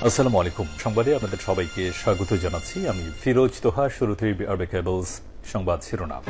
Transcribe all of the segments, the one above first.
আসসালামু আলাইকুম। সংবাদে আপনাদের সবাইকে স্বাগত জানাচ্ছি। আমি ফিরোজ তোহা। শুরুতেই আরবে কেবলস সংবাদ শিরোনাম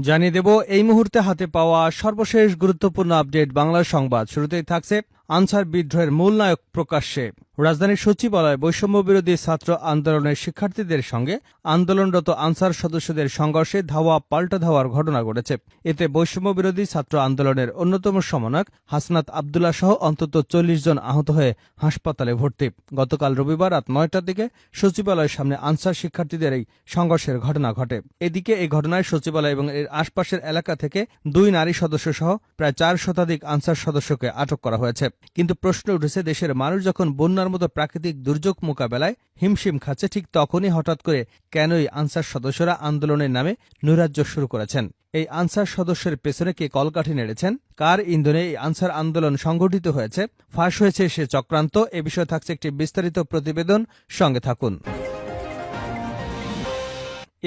জানিয়ে দেব এই মুহূর্তে হাতে পাওয়া সর্বশেষ গুরুত্বপূর্ণ আপডেট বাংলা সংবাদ। শুরুতেই থাকছে আনসার বিদ্রোহের মূল নায়ক প্রকাশ্যে। রাজধানীর সচিবালয়ে বৈষম্য বিরোধী ছাত্র আন্দোলনের শিক্ষার্থীদের সঙ্গে আন্দোলনরত আনসার সদস্যদের সংঘর্ষে ধাওয়া পাল্টা ধাওয়ার ঘটনা ঘটেছে। এতে বৈষম্য বিরোধী ছাত্র আন্দোলনের অন্যতম সমন্বয়ক হাসনাত আবদুল্লাহ সহ অন্তত ৪০ জন আহত হয়ে হাসপাতালে ভর্তি। গতকাল রবিবার রাত ৯টার দিকে সচিবালয়ের সামনে আনসার শিক্ষার্থীদের এই সংঘর্ষের ঘটনা ঘটে। এদিকে এই ঘটনায় সচিবালয় এবং এর আশপাশের এলাকা থেকে ২ নারী সদস্য সহ প্রায় ৪ শতাধিক আনসার সদস্যকে আটক করা হয়েছে। কিন্তু প্রশ্ন উঠেছে, দেশের মানুষ যখন বন্যার মতো প্রাকৃতিক দুর্যোগ মোকাবেলায় হিমশিম খাচ্ছে, ঠিক তখনই হঠাৎ করে কেনই আনসার সদস্যরা আন্দোলনের নামে নৈরাজ্য শুরু করেছেন? এই আনসার সদস্যের পেছনে কে কলকাঠি নেড়েছেন? কার ইন্ধনে এই আনসার আন্দোলন সংগঠিত হয়েছে? ফাঁস হয়েছে সে চক্রান্ত? এ বিষয়ে থাকছে একটি বিস্তারিত প্রতিবেদন, সঙ্গে থাকুন।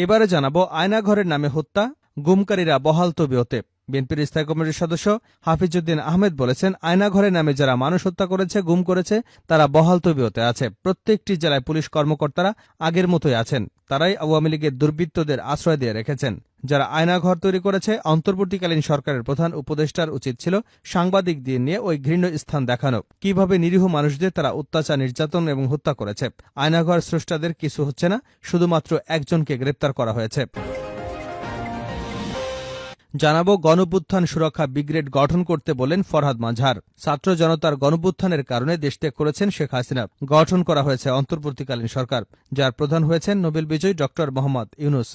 এবারে জানাবো আয়নাঘরের নামে হত্যা, গুমকারীরা বহাল তবিয়তে। বিএনপির স্থায়ী কমিটির সদস্য হাফিজউদ্দিন আহমেদ বলেছেন, আয়নাঘরের নামে যারা মানুষ হত্যা করেছে, গুম করেছে, তারা বহাল তবিয়তে আছে। প্রত্যেকটি জেলায় পুলিশ কর্মকর্তারা আগের মতোই আছেন। তারাই আওয়ামী লীগের দুর্বৃত্তদের আশ্রয় দিয়ে রেখেছেন। যারা আয়নাঘর তৈরি করেছে, অন্তর্বর্তীকালীন সরকারের প্রধান উপদেষ্টার উচিত ছিল সাংবাদিকদের নিয়ে ওই ঘৃণ্য স্থান দেখানো, কিভাবে নিরীহ মানুষদের তারা অত্যাচার, নির্যাতন এবং হত্যা করেছে। আয়নাঘর স্রষ্টাদের কিছু হচ্ছে না, শুধুমাত্র একজনকে গ্রেপ্তার করা হয়েছে। জানাবো গণঅভ্যুত্থান সুরক্ষা ব্রিগেড গঠন করতে বলেন ফরহাদ মাঝার। ছাত্র জনতার গণঅভ্যুত্থানের কারণে দেশ ত্যাগ করেছেন শেখ হাসিনা। গঠন করা হয়েছে অন্তর্বর্তীকালীন সরকার, যার প্রধান হয়েছেন নোবেল বিজয়ী ড মোহাম্মদ ইউনূস।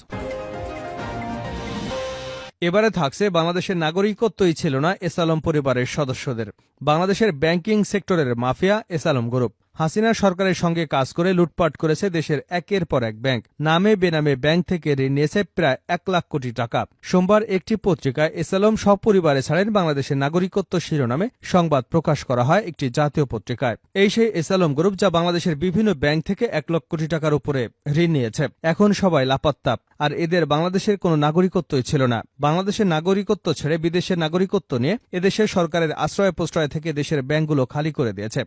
এবারে থাকছে বাংলাদেশের নাগরিকত্বই ছিল না এসালম পরিবারের সদস্যদের। বাংলাদেশের ব্যাংকিং সেক্টরের মাফিয়া এসালম গ্রুপ হাসিনা সরকারের সঙ্গে কাজ করে লুটপাট করেছে দেশের একের পর এক ব্যাংক। নামে বেনামে ব্যাংক থেকে ঋণ নিয়েছে প্রায় ১ লাখ কোটি টাকা। সোমবার একটি পত্রিকায় এসালম সপরিবারে ছাড়েন বাংলাদেশের নাগরিকত্ব শিরোনামে সংবাদ প্রকাশ করা হয় একটি জাতীয় পত্রিকায়। এই সেই এসালম গ্রুপ যা বাংলাদেশের বিভিন্ন ব্যাংক থেকে ১ লক্ষ কোটি টাকার উপরে ঋণ নিয়েছে। এখন সবাই লাপাত্তা, আর এদের বাংলাদেশের কোনো নাগরিকত্বই ছিল না। বাংলাদেশের নাগরিকত্ব ছেড়ে বিদেশের নাগরিকত্ব নিয়ে এদেশের সরকারের আশ্রয় প্রশ্রয় থেকে দেশের ব্যাংকগুলো খালি করে দিয়েছে।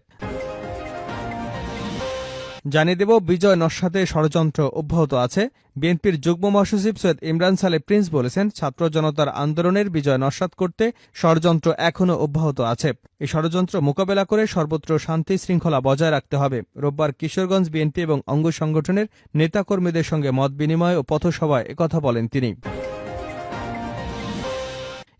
জানিয়ে দেব বিজয় নস্যাতে ষড়যন্ত্র অব্যাহত আছে। বিএনপির যুগ্ম মহাসচিব সৈয়দ ইমরান সালে প্রিন্স বলেছেন, ছাত্র জনতার আন্দোলনের বিজয় নস্যাৎ করতে ষড়যন্ত্র এখনও অব্যাহত আছে। এই ষড়যন্ত্র মোকাবেলা করে সর্বত্র শান্তি শৃঙ্খলা বজায় রাখতে হবে। রোববার কিশোরগঞ্জ বিএনপি এবং অঙ্গ সংগঠনের নেতাকর্মীদের সঙ্গে মত বিনিময় ও পথসভায় একথা বলেন তিনি।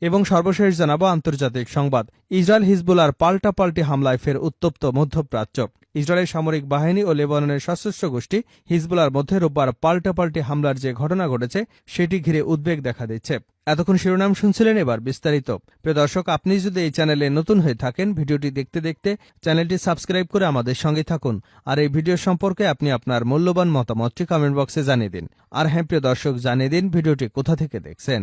এবং সর্বশেষ জানাবো আন্তর্জাতিক সংবাদ। ইসরায়েল হিজবুল্লাহর পাল্টাপাল্টি হামলায় ফের উত্তপ্ত মধ্যপ্রাচ্য। ইসরায়েলের সামরিক বাহিনী ও লেবাননের সশস্ত্র গোষ্ঠী হিজবুল্লাহর মধ্যে রোববার পাল্টাপাল্টি হামলার যে ঘটনা ঘটেছে, সেটি ঘিরে উদ্বেগ দেখা দিচ্ছে। এতক্ষণ শিরোনাম শুনছিলেন, এবার বিস্তারিত। প্রিয় দর্শক, আপনি যদি এই চ্যানেলে নতুন হয়ে থাকেন, ভিডিওটি দেখতে দেখতে চ্যানেলটি সাবস্ক্রাইব করে আমাদের সঙ্গে থাকুন। আর এই ভিডিও সম্পর্কে আপনি আপনার মূল্যবান মতামতটি কমেন্ট বক্সে জানিয়ে দিন। আর হ্যাঁ প্রিয় দর্শক, জানিয়ে দিন ভিডিওটি কোথা থেকে দেখছেন।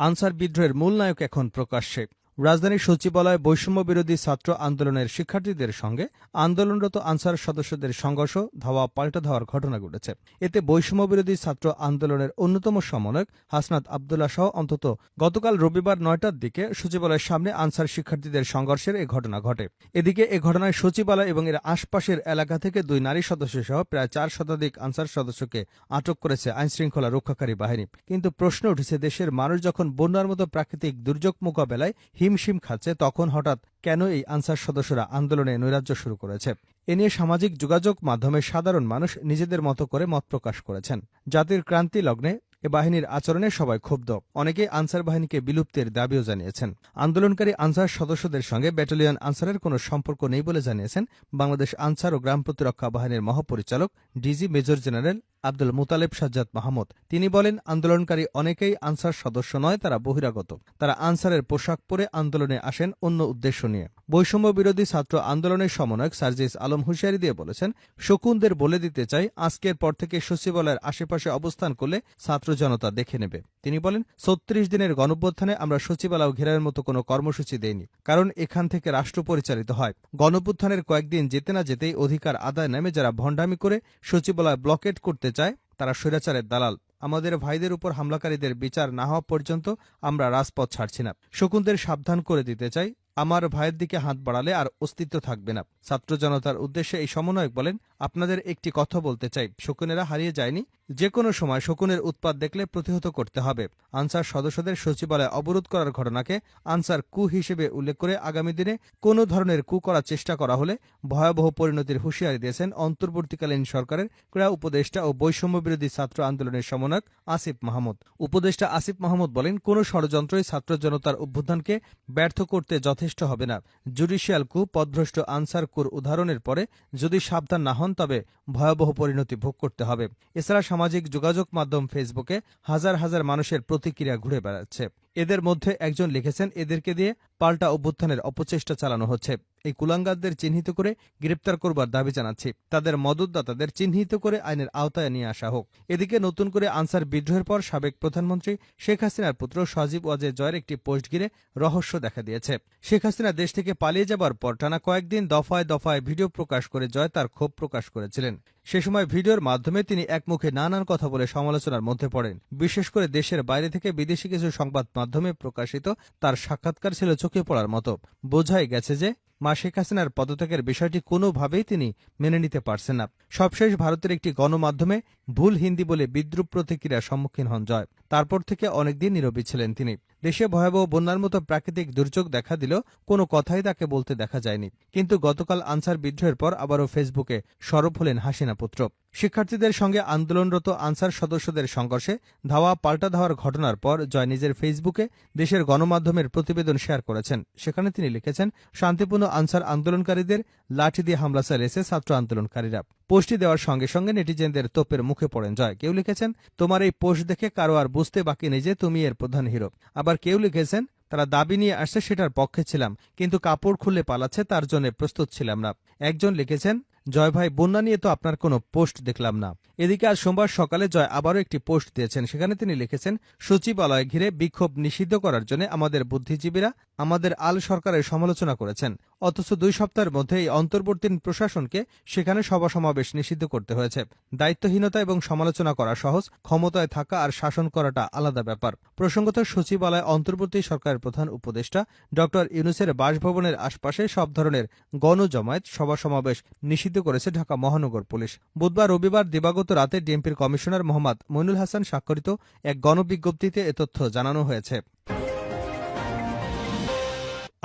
আনসার বিদ্রোহের মূল নায়ক এখন প্রকাশ্যে। রাজধানীর সচিবালয়ে বৈষম্য বিরোধী ছাত্র আন্দোলনের শিক্ষার্থীদের সঙ্গে আন্দোলনরত আনসার সদস্যদের সংঘর্ষ, ধাওয়া পাল্টা ধাওয়ার ঘটনা ঘটেছে। এতে বৈষম্য বিরোধী ছাত্র আন্দোলনের অন্যতম সমন্বয়ক হাসনাত আবদুল্লাহ সহ অন্তত গতকাল রবিবার ৯টার দিকে সচিবালয়ের সামনে আনসার শিক্ষার্থীদের সংঘর্ষের এ ঘটনা ঘটে। এদিকে এ ঘটনায় সচিবালয় এবং এর আশপাশের এলাকা থেকে ২ নারী সদস্য সহ প্রায় ৪ শতাধিক আনসার সদস্যকে আটক করেছে আইনশৃঙ্খলা রক্ষাকারী বাহিনী। কিন্তু প্রশ্ন উঠেছে, দেশের মানুষ যখন বন্যার মতো প্রাকৃতিক দুর্যোগ মোকাবেলায় হিমশিম খাচ্ছে, তখন হঠাৎ কেন এই আনসার সদস্যরা আন্দোলনে নৈরাজ্য শুরু করেছে? এ নিয়ে সামাজিক যোগাযোগ মাধ্যমে সাধারণ মানুষ নিজেদের মতো করে মত প্রকাশ করেছেন। জাতির ক্রান্তি লগ্নে এ বাহিনীর আচরণে সবাই ক্ষুব্ধ। অনেকেই আনসার বাহিনীকে বিলুপ্তির দাবিও জানিয়েছেন। আন্দোলনকারী আনসার সদস্যদের সঙ্গে ব্যাটালিয়ন আনসারের কোনো সম্পর্ক নেই বলে জানিয়েছেন বাংলাদেশ আনসার ও গ্রাম প্রতিরক্ষা বাহিনীর মহাপরিচালক DG major general Abdul Mutaleb Sajjad Mahmud. তিনি বলেন, আন্দোলনকারী অনেকেই আনসার সদস্য নয়, তারা বহিরাগত। তারা আনসারের পোশাক পরে আন্দোলনে আসেন অন্য উদ্দেশ্য নিয়ে। বৈষম্য বিরোধী ছাত্র আন্দোলনের সমন্বয়ক সার্জিস আলম হুঁশিয়ারি দিয়ে বলেছেন, শকুনদের বলে দিতে চাই, আজকের পর থেকে সচিবালয়ের আশেপাশে অবস্থান করলে ছাত্র জনতা দেখে নেবে। তিনি বলেন, ৩৬ দিনের গণঅভ্যুত্থানে আমরা সচিবালয় ঘেরার মতো কোনো কর্মসূচি দেইনি, কারণ এখান থেকে রাষ্ট্র পরিচালিত হয়। গণঅভ্যুত্থানের কয়েকদিন যেতে না যেতেই অধিকার আদায় নামে যারা ভণ্ডামি করে সচিবালয় ব্লকেট করতে চায়, তারা স্বৈরাচারের দালাল। আমাদের ভাইদের উপর হামলাকারীদের বিচার না হওয়া পর্যন্ত আমরা রাজপথ ছাড়ছি না। শকুনদের সাবধান করে দিতে চাই, আমার ভাইয়ের দিকে হাত বাড়ালে আর অস্তিত্ব থাকবে না। ছাত্র জনতার উদ্দেশ্যে এই সমন্বয়ক বলেন, আপনাদের একটি কথা বলতে চাই, শকুনেরা হারিয়ে যায়নি। যে কোনো সময় শকুনের উৎপাত দেখলে প্রতিহত করতে হবে। আনসার সদস্যদের সচিবালয় অবরোধ করার ঘটনাকে আনসার কু হিসেবে উল্লেখ করে আগামী দিনে কোনো ধরনের কু করার চেষ্টা করা হলে ভয়াবহ পরিণতির হুঁশিয়ারি দিয়েছেন অন্তর্বর্তীকালীন সরকারের ক্রীড়া উপদেষ্টা ও বৈষম্য বিরোধী ছাত্র আন্দোলনের সমন্বয়ক আসিফ মাহমুদ। উপদেষ্টা আসিফ মাহমুদ বলেন, কোনো ষড়যন্ত্রই ছাত্র জনতার অভ্যুত্থানকে ব্যর্থ করতে যথেষ্ট হবে না। জুডিশিয়াল কু, পথভ্রষ্ট আনসার কুর উদাহরণের পরে যদি সাবধান না হন তবে ভয়াবহ পরিণতি ভোগ করতে হবে। এছাড়া সামাজিক যোগাযোগ মাধ্যম ফেসবুকে হাজার হাজার মানুষের প্রতিক্রিয়া ঘুরে বেড়াচ্ছে। এদের মধ্যে একজন লিখেছেন, এদেরকে দিয়ে পাল্টা অভ্যুত্থানের অপচেষ্টা চালানো হচ্ছে। এই কুলাঙ্গারদের চিহ্নিত করে গ্রেপ্তার করবার দাবি জানাচ্ছি। তাদের মদতদাতাদের চিহ্নিত করে আইনের আওতায় নিয়ে আসা হোক। এদিকে নতুন করে আনসার বিদ্রোহের পর সাবেক প্রধানমন্ত্রী শেখ হাসিনার পুত্র সজীব ওয়াজেদ জয়ের একটি পোস্ট ঘিরে রহস্য দেখা দিয়েছে। শেখ হাসিনা দেশ থেকে পালিয়ে যাবার পর টানা কয়েকদিন দফায় দফায় ভিডিও প্রকাশ করে জয় তার ক্ষোভ প্রকাশ করেছিলেন। সে সময় ভিডিওর মাধ্যমে তিনি একমুখে নানান কথা বলে সমালোচনার মধ্যে পড়েন। বিশেষ করে দেশের বাইরে থেকে বিদেশি কিছু সংবাদ মাধ্যমে প্রকাশিত তার সাক্ষাৎকার ছিল চোখে পড়ার মতো। বোঝাই গেছে যে মা শেখ হাসিনার পদত্যাগের বিষয়টি কোনোভাবেই তিনি মেনে নিতে পারছেন না। সবশেষ ভারতের একটি গণমাধ্যমে ভুল হিন্দি বলে বিদ্রুপ প্রতিক্রিয়ার সম্মুখীন হন জয়। তারপর থেকে অনেকদিন নীরবই ছিলেন তিনি। দেশে ভয়াবহ বন্যার মতো প্রাকৃতিক দুর্যোগ দেখা দিলেও কোনো কথাই তাকে বলতে দেখা যায়নি। কিন্তু গতকাল আনসার বিদ্রোহের পর আবারও ফেসবুকে সরব হলেন হাসিনা পুত্র। শিক্ষার্থীদের সঙ্গে আন্দোলনরত আনসার সদস্যদের সংঘর্ষে ধাওয়া পাল্টা ধাওয়ার ঘটনার পর জয় নিজের ফেসবুকে দেশের গণমাধ্যমের প্রতিবেদন শেয়ার করেছেন। সেখানে তিনি লিখেছেন, শান্তিপূর্ণ আনসার আন্দোলনকারীদের লাঠি দিয়ে হামলা চালিয়েছে ছাত্র আন্দোলনকারীরা। পোস্টটি দেওয়ার সঙ্গে সঙ্গে নেটিজেনদের তোপের মুখে পড়েন জয়। কেউ লিখেছেন, তোমার এই পোস্ট দেখে কারো আর বুঝতে বাকি নেই যে তুমি এর প্রধান হিরো। আবার কেউ লিখেছেন, তারা দাবি নিয়ে আসছে সেটার পক্ষে ছিলাম, কিন্তু কাপড় খুলে পালাচ্ছে তার জন্য প্রস্তুত ছিলাম না। একজন লিখেছেন, জয় ভাই, বন্যা নিয়ে তো আপনার কোনো পোস্ট দেখলাম না। এদিকে আজ সোমবার সকালে জয় আবারও একটি পোস্ট দিয়েছেন। সেখানে তিনি লিখেছেন, সচিবালয় ঘিরে বিক্ষোভ নিষিদ্ধ করার জন্য আমাদের বুদ্ধিজীবীরা আমাদের আল সরকারের সমালোচনা করেছেন, অথচ 2 সপ্তাহের মধ্যে এই অন্তর্বর্তী প্রশাসনকে সেখানে সভা সমাবেশ নিষিদ্ধ করতে হয়েছে। দায়িত্বহীনতা এবং সমালোচনা করা সহজ, ক্ষমতায় থাকা আর শাসন করাটা আলাদা ব্যাপার। প্রসঙ্গত, সচিবালয় অন্তর্বর্তী সরকারের প্রধান উপদেষ্টা ড ইউনূসের বাসভবনের আশপাশে সব ধরনের গণজমায়েত সভা সমাবেশ নিষিদ্ধ করেছে ঢাকা মহানগর পুলিশ। বুধবার রবিবার দিবাগত রাতে ডিএমপির কমিশনার মোহাম্মদ মইনুল হাসান স্বাক্ষরিত এক গণবিজ্ঞপ্তিতে এ তথ্য জানানো হয়েছে।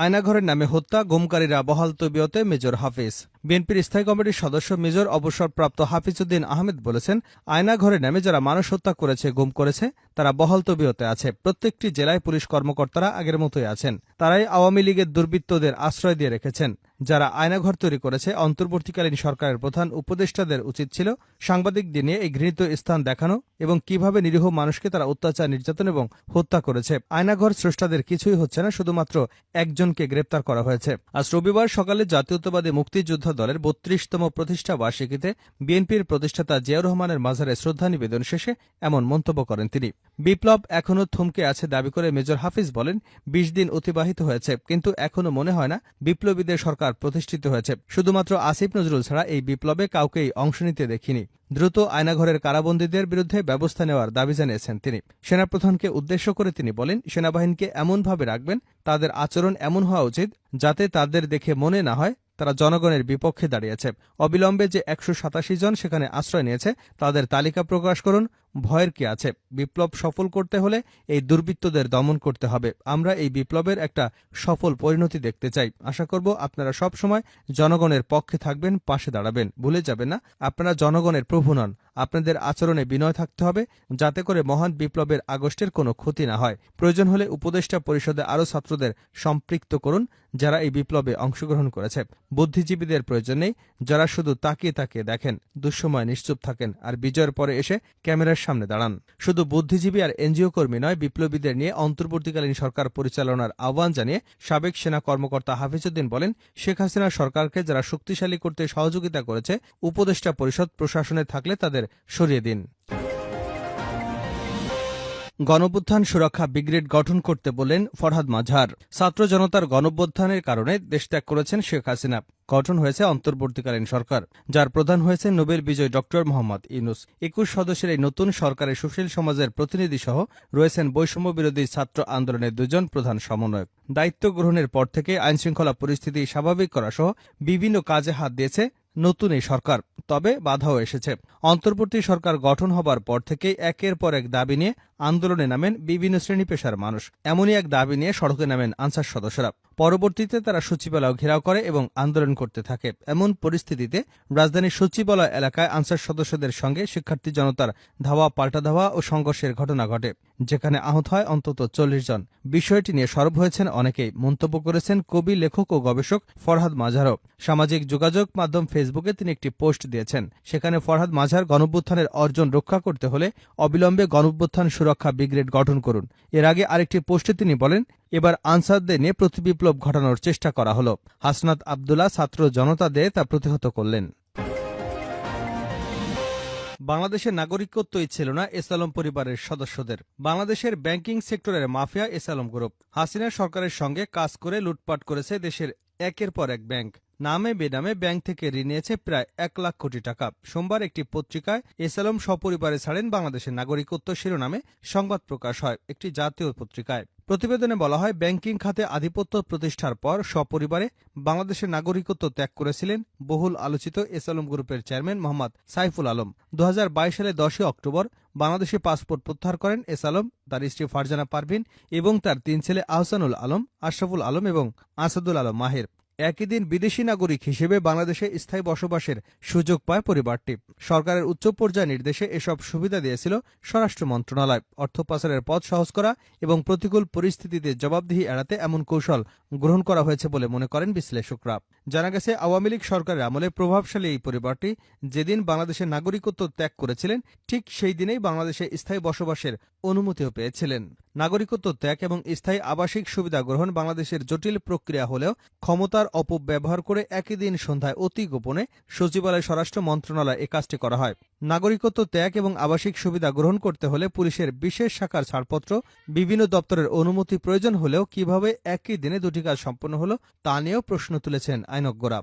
আয়নাঘরের নামে হত্যা, গুমকারীরা বহাল তবিয়তে মেজর হাফিজ। বিএনপির স্থায়ী কমিটির সদস্য মেজর অবসরপ্রাপ্ত হাফিজউদ্দিন আহমেদ বলেছেন, আয়নাঘরের নামে যারা মানুষ হত্যা করেছে, গুম করেছে, তারা বহাল তবিয়তে আছে। প্রত্যেকটি জেলায় পুলিশ কর্মকর্তারা আগের মতোই আছেন। তারাই আওয়ামী লীগের দুর্বৃত্তদের আশ্রয় দিয়ে রেখেছেন। যারা আয়নাঘর তৈরি করেছে, অন্তর্বর্তীকালীন সরকারের প্রধান উপদেষ্টাদের উচিত ছিল সাংবাদিকদের নিয়ে এই ঘৃণিত স্থান দেখানো এবং কিভাবে নিরীহ মানুষকে তারা অত্যাচার, নির্যাতন এবং হত্যা করেছে। আয়নাঘর স্রষ্টাদের কিছুই হচ্ছে না, শুধুমাত্র একজনকে গ্রেপ্তার করা হয়েছে। আজ রবিবার সকালে জাতীয়তাবাদী মুক্তিযোদ্ধা দলের ৩২তম প্রতিষ্ঠা বার্ষিকীতে বিএনপির প্রতিষ্ঠাতা জিয়াউর রহমানের মাজারে শ্রদ্ধা নিবেদন শেষে এমন মন্তব্য করেন তিনি। বিপ্লব এখনও থমকে আছে দাবি করে মেজর হাফিজ বলেন, ২০ দিন অতিবাহিত হয়েছে, কিন্তু এখনও মনে হয় না বিপ্লবীদের সরকার প্রতিষ্ঠিত হয়েছে। শুধুমাত্র আসিফ নজরুল ছাড়া এই বিপ্লবে কাউকেই অংশ নিতে দেখিনি। দ্রুত আয়নাঘরের কারাবন্দীদের বিরুদ্ধে ব্যবস্থা নেওয়ার দাবি জানিয়েছেন তিনি। সেনাপ্রধানকে উদ্দেশ্য করে তিনি বলেন, সেনাবাহিনীকে এমনভাবে রাখবেন, তাদের আচরণ এমন হওয়া উচিত যাতে তাদের দেখে মনে না হয় তারা জনগণের বিপক্ষে দাঁড়িয়েছে। অবিলম্বে যে ১৮৭ জন সেখানে আশ্রয় নিয়েছে তাদের তালিকা প্রকাশ করুন। ভয়ের কি আছে? বিপ্লব সফল করতে হলে এই দুর্বৃত্তদের দমন করতে হবে। আমরা এই বিপ্লবের একটা সফল পরিণতি দেখতে চাই। আশা করব আপনারা সব সময় জনগণের পক্ষে থাকবেন, পাশে দাঁড়াবেন। ভুলে যাবেন না, আপনারা জনগণের প্রভু নন। আপনাদের আচরণে বিনয় থাকতে হবে, যাতে করে মহান বিপ্লবের আগস্টের কোনো ক্ষতি না হয়। প্রয়োজন হলে উপদেষ্টা পরিষদে আরও ছাত্রদের সম্পৃক্ত করুন, যারা এই বিপ্লবে অংশগ্রহণ করেছে। বুদ্ধিজীবীদের প্রয়োজন নেই, যারা শুধু তাকিয়ে তাকিয়ে দেখেন, দুঃসময় নিশ্চুপ থাকেন আর বিজয়ের পরে এসে ক্যামেরার সামনে দাঁড়ান। শুধু বুদ্ধিজীবী আর এনজিও কর্মী নয়, বিপ্লবীদের নিয়ে অন্তর্বর্তীকালীন সরকার পরিচালনার আহ্বান জানিয়ে সাবেক সেনা কর্মকর্তা হাফিজউদ্দিন বলেন, শেখ হাসিনা সরকারকে যারা শক্তিশালী করতে সহযোগিতা করেছে, উপদেষ্টা পরিষদ প্রশাসনে থাকলে তাদের সরিয়ে দিন। গণঅভ্যুত্থান সুরক্ষা ব্রিগেড গঠন করতে বললেন ফরহাদ মাজহার। ছাত্র জনতার গণঅভ্যুত্থানের কারণে দেশ ত্যাগ করেছেন শেখ হাসিনা। গঠন হয়েছে অন্তর্বর্তীকালীন সরকার, যার প্রধান হয়েছে নোবেল বিজয়ী ডক্টর মোহাম্মদ ইউনূস। ২১ সদস্যের এই নতুন সরকারের সুশীল সমাজের প্রতিনিধি সহ রয়েছেন বৈষম্য বিরোধী ছাত্র আন্দোলনের দুজন প্রধান সমন্বয়ক। দায়িত্ব গ্রহণের পর থেকে আইনশৃঙ্খলা পরিস্থিতি স্বাভাবিক করা সহ বিভিন্ন কাজে হাত দিয়েছে নতুন এই সরকার। তবে বাধাও এসেছে। অন্তর্বর্তী সরকার গঠন হবার পর থেকে একের পর এক দাবি নিয়ে আন্দোলনে নামেন বিভিন্ন শ্রেণী পেশার মানুষ। এমনই এক দাবি নিয়ে সড়কে নামেন আনসার সদস্যরা। পরবর্তীতে তারা সচিবালয় ঘেরাও করে এবং আন্দোলন করতে থাকে। এমন পরিস্থিতিতে রাজধানীর সচিবালয় এলাকায় আনসার সদস্যদের সঙ্গে শিক্ষার্থী জনতার ধাওয়া পাল্টা ধাওয়া ও সংঘর্ষের ঘটনা ঘটে, যেখানে আহত হয় অন্তত ৪০ জন। বিষয়টি নিয়ে সরব হয়েছেন অনেকেই। মন্তব্য করেছেন কবি, লেখক ও গবেষক ফরহাদ মাজহারও। সামাজিক যোগাযোগ মাধ্যম ফেসবুকে তিনি একটি পোস্ট দিয়েছেন। সেখানে ফরহাদ মাজহার গণঅভ্যুত্থানের অর্জন রক্ষা করতে হলে অবিলম্বে গণঅভ্যুত্থান সুরক্ষা ব্রিগেড গঠন করুন। এর আগে আরেকটি পোস্টে তিনি বলেন, এবার আনসারদের নিয়ে প্রতিবিপ্লব ঘটানোর চেষ্টা করা হল। হাসনাত আবদুল্লাহ ছাত্র জনতাদের তা প্রতিহত করলেন। বাংলাদেশের নাগরিকত্বই ছিল না এসালম পরিবারের সদস্যদের। বাংলাদেশের ব্যাংকিং সেক্টরের মাফিয়া এসালম গ্রুপ হাসিনা সরকারের সঙ্গে কাজ করে লুটপাট করেছে দেশের একের পর এক ব্যাংক। নামে বেনামে ব্যাংক থেকে ঋণ নিয়েছে প্রায় ১ লাখ কোটি টাকা। সোমবার একটি পত্রিকায় এসালম সপরিবারে ছাড়েন বাংলাদেশের নাগরিকত্ব শিরোনামে সংবাদ প্রকাশ হয় একটি জাতীয় পত্রিকায়। প্রতিবেদনে বলা হয়, ব্যাংকিং খাতে আধিপত্য প্রতিষ্ঠার পর সপরিবারে বাংলাদেশের নাগরিকত্ব ত্যাগ করেছিলেন বহুল আলোচিত এসালম গ্রুপের চেয়ারম্যান মোহাম্মদ সাইফুল আলম। ২০২২ সালে ১০ অক্টোবর বাংলাদেশে পাসপোর্ট প্রত্যাহার করেন এসালম, তার স্ত্রী ফারজানা পারভিন এবং তার ৩ ছেলে আহসানুল আলম, আশরাফুল আলম এবং আসাদুল আলম মাহির। একই দিন বিদেশি নাগরিক হিসেবে বাংলাদেশে স্থায়ী বসবাসের সুযোগ পায় পরিবারটি। সরকারের উচ্চ পর্যায়ের নির্দেশে এসব সুবিধা দিয়েছিল স্বরাষ্ট্র মন্ত্রণালয়। অর্থ পাচারের পথ সহজ করা এবং প্রতিকূল পরিস্থিতিতে জবাবদিহি এড়াতে এমন কৌশল গ্রহণ করা হয়েছে বলে মনে করেন বিশ্লেষকরা। জানা গেছে, আওয়ামী লীগ সরকারের আমলে প্রভাবশালী এই পরিবারটি যেদিন বাংলাদেশের নাগরিকত্ব ত্যাগ করেছিলেন, ঠিক সেই দিনেই বাংলাদেশে স্থায়ী বসবাসের অনুমতিও পেয়েছিলেন। নাগরিকত্ব ত্যাগ এবং স্থায়ী আবাসিক সুবিধা গ্রহণ বাংলাদেশের জটিল প্রক্রিয়া হলেও ক্ষমতার অপব্যবহার করে একই দিন সন্ধ্যায় অতি গোপনে সচিবালয় স্বরাষ্ট্র মন্ত্রণালয় এ কাজটি করা হয়। নাগরিকত্ব ত্যাগ এবং আবাসিক সুবিধা গ্রহণ করতে হলে পুলিশের বিশেষ শাখার ছাড়পত্র, বিভিন্ন দপ্তরের অনুমতি প্রয়োজন হলেও কিভাবে একই দিনে দুটি কাজ সম্পন্ন হলো তা নিয়েও প্রশ্ন তুলেছেন আইনজ্ঞরা।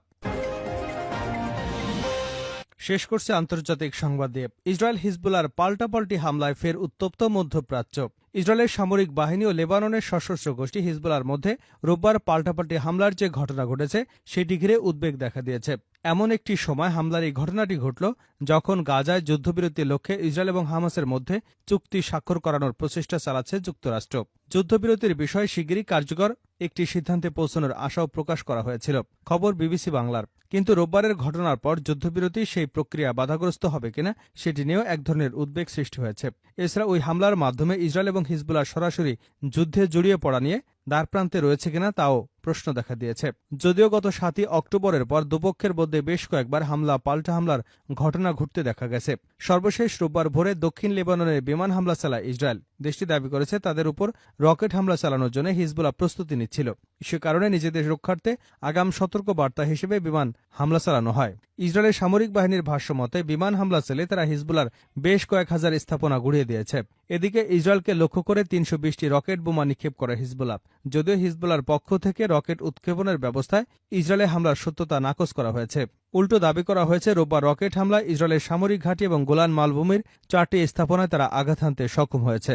শেষ করছে আন্তর্জাতিক সংবাদ দিয়ে। ইসরায়েল হিজবুল্লাহর পাল্টাপাল্টি হামলায় ফের উত্তপ্ত মধ্যপ্রাচ্য। ইসরায়েলের সামরিক বাহিনী ও লেবাননের সশস্ত্র গোষ্ঠী হিজবুল্লাহর মধ্যে রোববার পাল্টাপাল্টি হামলার যে ঘটনা ঘটেছে সেটি ঘিরে উদ্বেগ দেখা দিয়েছে। এমন একটি সময় হামলার এই ঘটনাটি ঘটল যখন গাজায় যুদ্ধবিরতির লক্ষ্যে ইসরায়েল এবং হামাসের মধ্যে চুক্তি স্বাক্ষর করানোর প্রচেষ্টা চালাচ্ছে যুক্তরাষ্ট্র। যুদ্ধবিরতির বিষয়ে শিগগিরই কার্যকর একটি সিদ্ধান্তে পৌঁছানোর আশাও প্রকাশ করা হয়েছিল, খবর বিবিসি বাংলার। কিন্তু রোববারের ঘটনার পর যুদ্ধবিরতি সেই প্রক্রিয়া বাধাগ্রস্ত হবে কিনা সেটি নিয়েও এক ধরনের উদ্বেগ সৃষ্টি হয়েছে। এছাড়া ওই হামলার মাধ্যমে ইসরায়েল এবং হিজবুল্লাহ সরাসরি যুদ্ধে জড়িয়ে পড়া নিয়ে দ্বারপ্রান্তে রয়েছে কিনা তাও প্রশ্ন দেখা দিয়েছে। যদিও গত ৭ই অক্টোবরের পর দুপক্ষের মধ্যে বেশ কয়েকবার হামলা পাল্টা হামলার ঘটনা ঘটতে দেখা গেছে। সর্বশেষ রোববার ভোরে দক্ষিণ লেবাননের বিমান হামলা চালায় ইসরায়েল। দেশটি দাবি করেছে তাদের উপর রকেট হামলা চালানোর জন্য হিজবুল্লাহ প্রস্তুতি নিচ্ছিল। সে কারণে নিজেদের রক্ষার্থে আগাম সতর্ক বার্তা হিসেবে বিমান হামলা চালানো হয়। ইসরায়েলের সামরিক বাহিনীর ভাষ্যমতে বিমান হামলা চালিয়ে তারা হিজবুল্লাহর বেশ কয়েক হাজার স্থাপনা গুড়িয়ে দিয়েছে। এদিকে ইসরায়েলকে লক্ষ্য করে ৩২০টি রকেট বোমা নিক্ষেপ করে হিজবুল্লাহ। যদিও হিজবুল্লাহর পক্ষ থেকে রকেট উৎক্ষেপণের ব্যবস্থায় ইসরায়েলের হামলার সত্যতা নাকচ করা হয়েছে। উল্টো দাবি করা হয়েছে রোববার রকেট হামলায় ইসরায়েলের সামরিক ঘাঁটি এবং গোলান মালভূমির ৪টি স্থাপনায় তারা আঘাত হানতে সক্ষম হয়েছে।